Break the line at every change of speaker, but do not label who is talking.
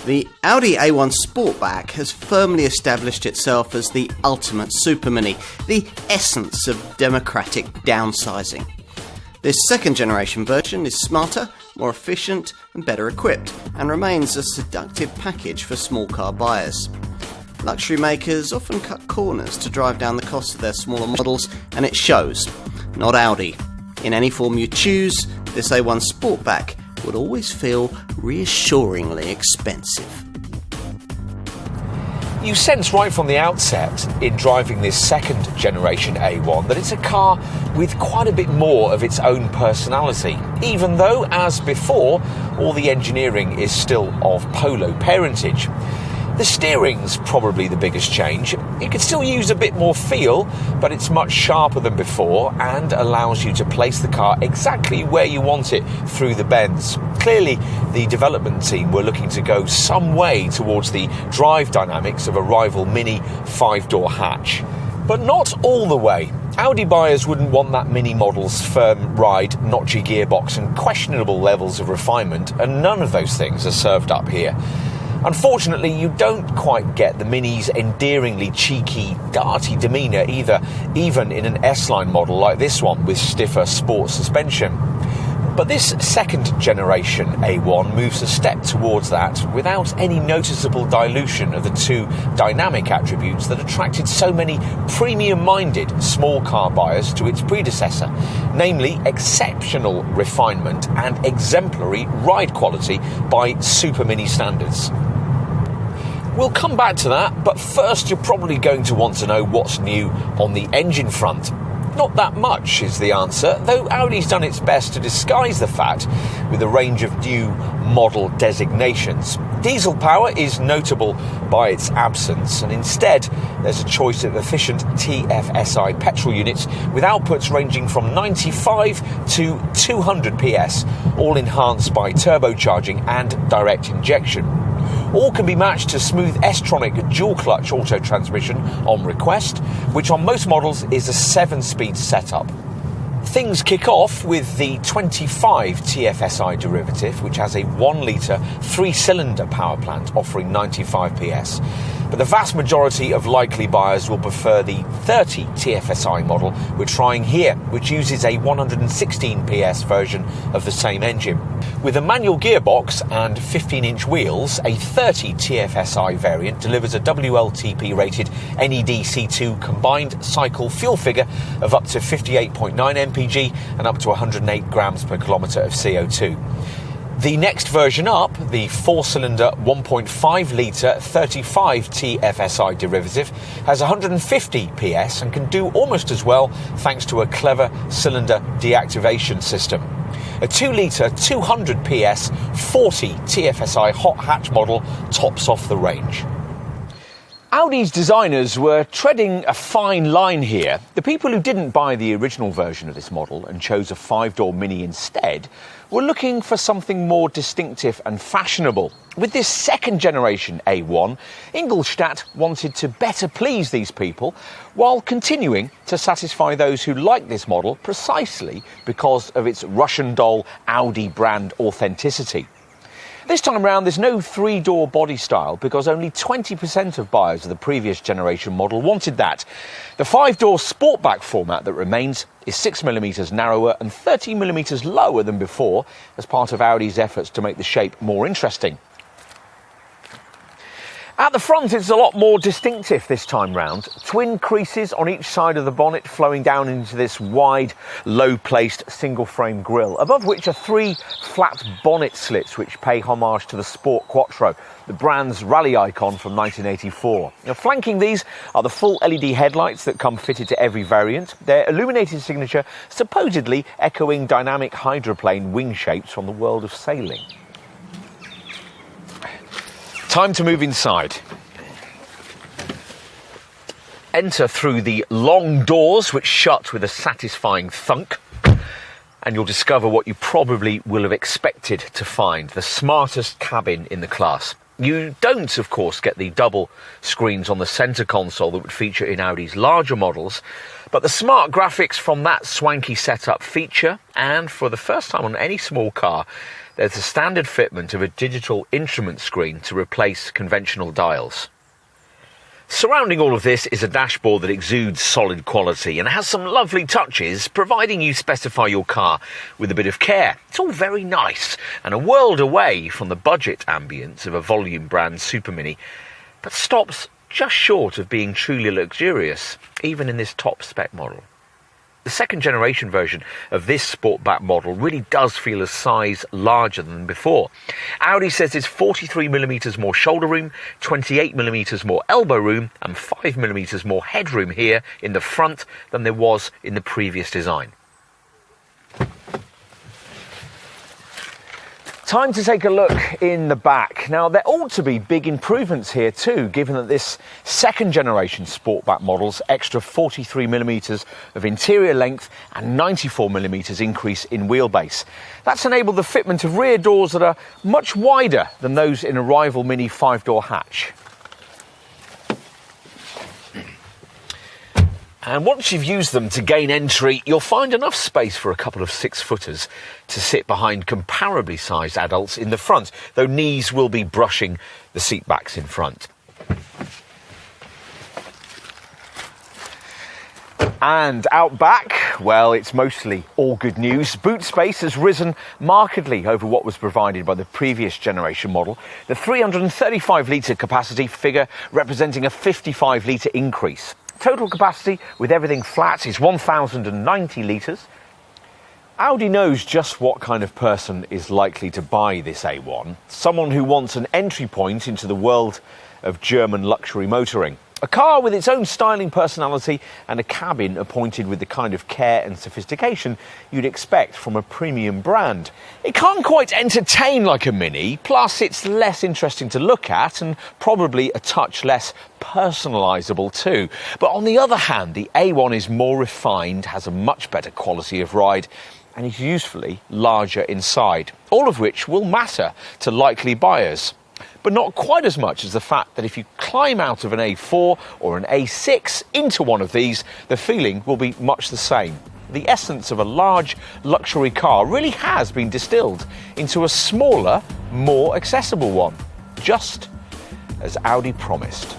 The Audi A1 Sportback has firmly established itself as the ultimate super mini, the essence of democratic downsizing. This second generation version is smarter, more efficient and better equipped, and remains a seductive package for small car buyers. Luxury makers often cut corners to drive down the cost of their smaller models, and it shows. Not Audi. In any form you choose, this A1 Sportback would always feel reassuringly expensive.
You sense right from the outset in driving this second generation A1 that it's a car with quite a bit more of its own personality, even though, as before, all the engineering is still of Polo parentage. The steering's probably the biggest change. You can still use a bit more feel, but it's much sharper than before and allows you to place the car exactly where you want it through the bends. Clearly, the development team were looking to go some way towards the drive dynamics of a rival Mini 5-door hatch. But not all the way. Audi buyers wouldn't want that Mini model's firm ride, notchy gearbox and questionable levels of refinement, and none of those things are served up here. Unfortunately, you don't quite get the Mini's endearingly cheeky, darty demeanour either, even in an S-Line model like this one with stiffer sport suspension. But this second generation A1 moves a step towards that without any noticeable dilution of the two dynamic attributes that attracted so many premium-minded small car buyers to its predecessor, namely exceptional refinement and exemplary ride quality by Super Mini standards. We'll come back to that, but first you're probably going to want to know what's new on the engine front. Not that much is the answer, though Audi's done its best to disguise the fact with a range of new model designations. Diesel power is notable by its absence, and instead there's a choice of efficient TFSI petrol units with outputs ranging from 95 to 200 PS, all enhanced by turbocharging and direct injection. All can be matched to smooth S-tronic dual-clutch auto transmission on request, which on most models is a 7-speed setup. Things kick off with the 25 TFSI derivative, which has a 1-litre 3-cylinder power plant offering 95 PS. But the vast majority of likely buyers will prefer the 30 TFSI model we're trying here, which uses a 116 PS version of the same engine. With a manual gearbox and 15-inch wheels, a 30 TFSI variant delivers a WLTP-rated NED-C2 combined cycle fuel figure of up to 58.9 mpg and up to 108 grams per kilometre of CO2. The next version up, the 4-cylinder 1.5-litre 35 TFSI derivative, has 150 PS and can do almost as well thanks to a clever cylinder deactivation system. A 2-litre 200 PS 40 TFSI hot hatch model tops off the range. Audi's designers were treading a fine line here. The people who didn't buy the original version of this model and chose a 5-door Mini instead were looking for something more distinctive and fashionable. With this second generation A1, Ingolstadt wanted to better please these people while continuing to satisfy those who like this model precisely because of its Russian doll Audi brand authenticity. This time round, there's no 3-door body style because only 20% of buyers of the previous generation model wanted that. The 5-door Sportback format that remains is 6mm narrower and 30mm lower than before as part of Audi's efforts to make the shape more interesting. At the front, it's a lot more distinctive this time round. Twin creases on each side of the bonnet flowing down into this wide, low-placed single-frame grille, above which are 3 flat bonnet slits which pay homage to the Sport Quattro, the brand's rally icon from 1984. Now, flanking these are the full LED headlights that come fitted to every variant, their illuminated signature supposedly echoing dynamic hydroplane wing shapes from the world of sailing. Time to move inside. Enter through the long doors, which shut with a satisfying thunk, and you'll discover what you probably will have expected to find, the smartest cabin in the class. You don't, of course, get the double screens on the centre console that would feature in Audi's larger models, but the smart graphics from that swanky setup feature, and for the first time on any small car, there's a standard fitment of a digital instrument screen to replace conventional dials. Surrounding all of this is a dashboard that exudes solid quality and has some lovely touches, providing you specify your car with a bit of care. It's all very nice and a world away from the budget ambience of a volume brand Super Mini, but stops just short of being truly luxurious, even in this top spec model. The second generation version of this Sportback model really does feel a size larger than before. Audi says it's 43mm more shoulder room, 28mm more elbow room and 5mm more headroom here in the front than there was in the previous design. Time to take a look in the back. Now, there ought to be big improvements here too, given that this second generation Sportback model's extra 43mm of interior length and 94mm increase in wheelbase. That's enabled the fitment of rear doors that are much wider than those in a rival Mini 5-door hatch. And once you've used them to gain entry, you'll find enough space for a couple of 6-footers to sit behind comparably sized adults in the front, though knees will be brushing the seat backs in front. And out back, well, it's mostly all good news. Boot space has risen markedly over what was provided by the previous generation model. The 335-litre capacity figure representing a 55-litre increase. Total capacity with everything flat is 1,090 litres. Audi knows just what kind of person is likely to buy this A1. Someone who wants an entry point into the world of German luxury motoring. A car with its own styling personality and a cabin appointed with the kind of care and sophistication you'd expect from a premium brand. It can't quite entertain like a Mini, plus it's less interesting to look at and probably a touch less personalisable too. But on the other hand, the A1 is more refined, has a much better quality of ride and is usefully larger inside, all of which will matter to likely buyers. But not quite as much as the fact that if you climb out of an A4 or an A6 into one of these, the feeling will be much the same. The essence of a large luxury car really has been distilled into a smaller, more accessible one, just as Audi promised.